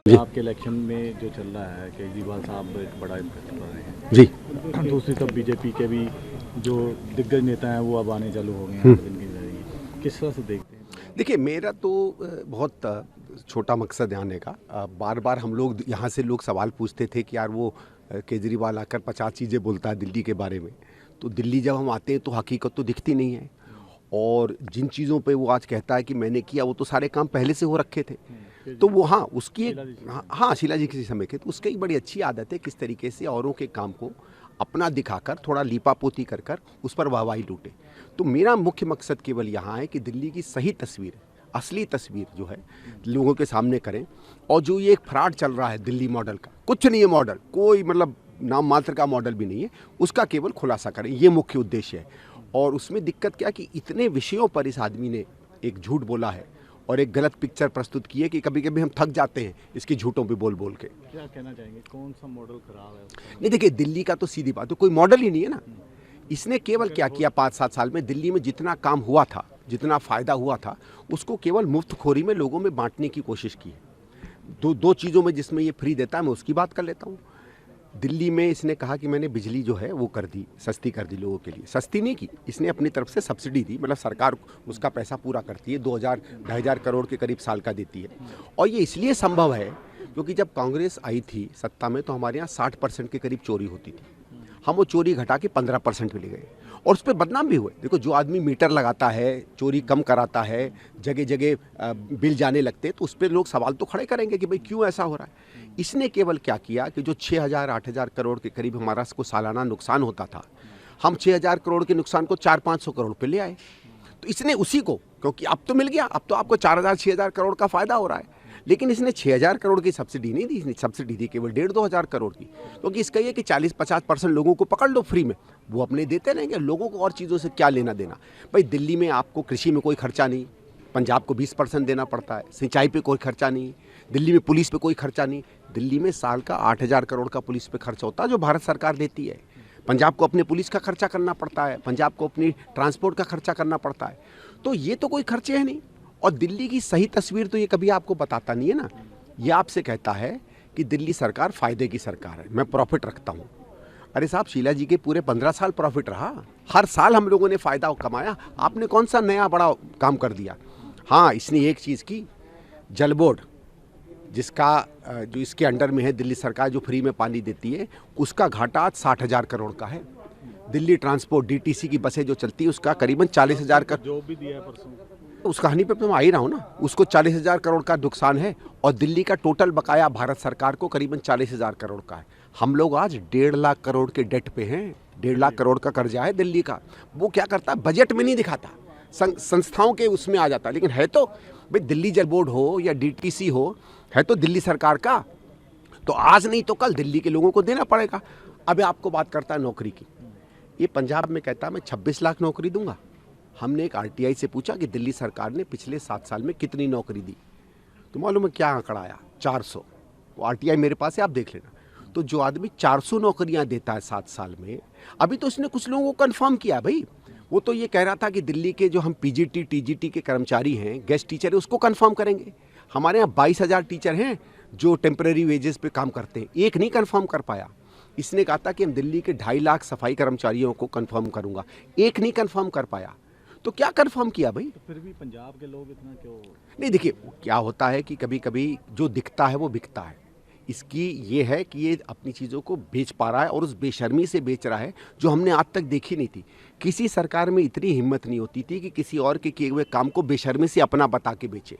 जी आपके इलेक्शन में जो चल रहा है, केजरीवाल साहब एक बड़ा इम्पैक्ट कर रहे हैं। जी दूसरी तरफ बीजेपी के भी जो दिग्गज नेता हैं वो अब आने चालू हो गए हैं 8 दिन की जरिए। किस तरह से देखते हैं? देखिए, मेरा तो बहुत छोटा मकसद है आने का। बार बार हम लोग यहाँ से लोग सवाल पूछते थे कि यार वो केजरीवाल आकर 50 चीज़ें बोलता है दिल्ली के बारे में। तो दिल्ली जब हम आते हैं तो हकीकत तो दिखती नहीं है, और जिन चीज़ों पे वो आज कहता है कि मैंने किया, वो तो सारे काम पहले से हो रखे थे। तो वो हाँ, उसकी एक हाँ शीला जी किसी समय के, तो उसकी एक बड़ी अच्छी आदत है किस तरीके से औरों के काम को अपना दिखाकर थोड़ा लीपापोती कर कर उस पर वाहवाही लूटे। तो मेरा मुख्य मकसद केवल यहाँ है कि दिल्ली की सही तस्वीर, असली तस्वीर जो है लोगों के सामने करें। और जो ये एक फ्रॉड चल रहा है दिल्ली मॉडल का, कुछ नहीं है मॉडल, कोई मतलब नाम मात्र का मॉडल भी नहीं है, उसका केवल खुलासा करें, ये मुख्य उद्देश्य है। और उसमें दिक्कत क्या कि इतने विषयों पर इस आदमी ने एक झूठ बोला है और एक गलत पिक्चर प्रस्तुत की है कि कभी कभी हम थक जाते हैं इसकी झूठों पे बोल बोल के। क्या कहना चाहेंगे, कौन सा मॉडल खराब है? नहीं देखिए, दिल्ली का तो सीधी बात है, कोई मॉडल ही नहीं है ना। इसने केवल क्या किया 5-7 साल में, दिल्ली में जितना काम हुआ था, जितना फ़ायदा हुआ था, उसको केवल मुफ्तखोरी में लोगों में बांटने की कोशिश की है। दो चीज़ों में जिसमें ये फ्री देता है, मैं उसकी बात कर लेता हूँ। दिल्ली में इसने कहा कि मैंने बिजली जो है वो कर दी, सस्ती कर दी लोगों के लिए। सस्ती नहीं की, इसने अपनी तरफ से सब्सिडी दी, मतलब सरकार उसका पैसा पूरा करती है, 2,000-2,500 करोड़ के करीब साल का देती है। और ये इसलिए संभव है क्योंकि जब कांग्रेस आई थी सत्ता में तो हमारे यहाँ 60% के करीब चोरी होती थी। हम वो चोरी घटा के 15% पे ले गए, और उस पर बदनाम भी हुए। देखो, जो आदमी मीटर लगाता है, चोरी कम कराता है, जगह जगह बिल जाने लगते, तो उस पर लोग सवाल तो खड़े करेंगे कि भाई क्यों ऐसा हो रहा है। इसने केवल क्या किया कि जो 6,000-8,000 करोड़ के करीब हमारा को सालाना नुकसान होता था, हम 6,000 करोड़ के नुकसान को 400-500 करोड़ पे ले आए। तो इसने उसी को, क्योंकि अब तो मिल गया, अब तो आपको 4,000-6,000 करोड़ का फायदा हो रहा है, लेकिन इसने 6,000 करोड़ की सब्सिडी नहीं दी, इसने सब्सिडी दी केवल 1,500-2,000 करोड़ की। क्योंकि इसका ये कि 40-50% लोगों को पकड़ लो फ्री में, वो अपने देते रहेंगे, लोगों को और चीज़ों से क्या लेना देना। भाई दिल्ली में आपको कृषि में कोई खर्चा नहीं, पंजाब को 20% देना पड़ता है, सिंचाई पे कोई खर्चा नहीं, दिल्ली में पुलिस पे कोई खर्चा नहीं। दिल्ली में साल का 8,000 करोड़ का पुलिस पे खर्चा होता है जो भारत सरकार देती है। पंजाब को अपने पुलिस का खर्चा करना पड़ता है, पंजाब को अपनी ट्रांसपोर्ट का खर्चा करना पड़ता है। तो ये तो कोई खर्चे है नहीं। और दिल्ली की सही तस्वीर तो ये कभी आपको बताता नहीं है ना। ये आपसे कहता है कि दिल्ली सरकार फ़ायदे की सरकार है, मैं प्रॉफिट रखता हूँ। अरे साहब, शीला जी के पूरे 15 साल प्रॉफिट रहा, हर साल हम लोगों ने फ़ायदा कमाया। आपने कौन सा नया बड़ा काम कर दिया? हाँ, इसने एक चीज़ की, जल बोर्ड जिसका जो इसके अंडर में है, दिल्ली सरकार जो फ्री में पानी देती है, उसका घाटा आज 60,000 करोड़ का है। दिल्ली ट्रांसपोर्ट DTC की बसें जो चलती है उसका करीबन 40,000 का जो भी दिया है परसों, उस कहानी पे तो मैं आ ही रहा हूँ ना। उसको 40,000 करोड़ का नुकसान है, और दिल्ली का टोटल बकाया भारत सरकार को करीबन 40,000 करोड़ का है। हम लोग आज 1.5 लाख करोड़ के डेट पे हैं, 1.5 लाख करोड़ का कर्जा है दिल्ली का। वो क्या करता है, बजट में नहीं दिखाता, संस्थाओं के उसमें आ जाता है, लेकिन है तो भाई दिल्ली जल बोर्ड हो या DTC हो, है तो दिल्ली सरकार का। तो आज नहीं तो कल दिल्ली के लोगों को देना पड़ेगा। अब आपको बात करता है नौकरी की, ये पंजाब में कहता है मैं 26 लाख नौकरी दूंगा। हमने एक RTI से पूछा कि दिल्ली सरकार ने पिछले 7 साल में कितनी नौकरी दी, तो मालूम है क्या आंकड़ा आया? 400। वो RTI मेरे पास है, आप देख लेना। तो जो आदमी 400 नौकरियां देता है 7 साल में, अभी तो इसने कुछ लोगों को कन्फर्म किया भाई। वो तो ये कह रहा था कि दिल्ली के जो हम PGT TGT के कर्मचारी हैं, गेस्ट टीचर है, उसको कन्फर्म करेंगे। हमारे यहाँ 22,000 टीचर हैं जो टेम्परेरी वेजेस पे काम करते हैं, एक नहीं कन्फर्म कर पाया। इसने कहा था कि हम दिल्ली के 2.5 लाख सफाई कर्मचारियों को कन्फर्म करूंगा, एक नहीं कन्फर्म कर पाया। तो क्या कन्फर्म किया भाई? तो फिर भी पंजाब के लोग इतना क्यों? नहीं देखिए, क्या होता है कि कभी कभी जो दिखता है वो बिकता है। इसकी ये है कि ये अपनी चीज़ों को बेच पा रहा है, और उस बेशर्मी से बेच रहा है जो हमने आज तक देखी नहीं थी। किसी सरकार में इतनी हिम्मत नहीं होती थी कि किसी और के किए हुए काम को बेशर्मी से अपना बता के बेचे।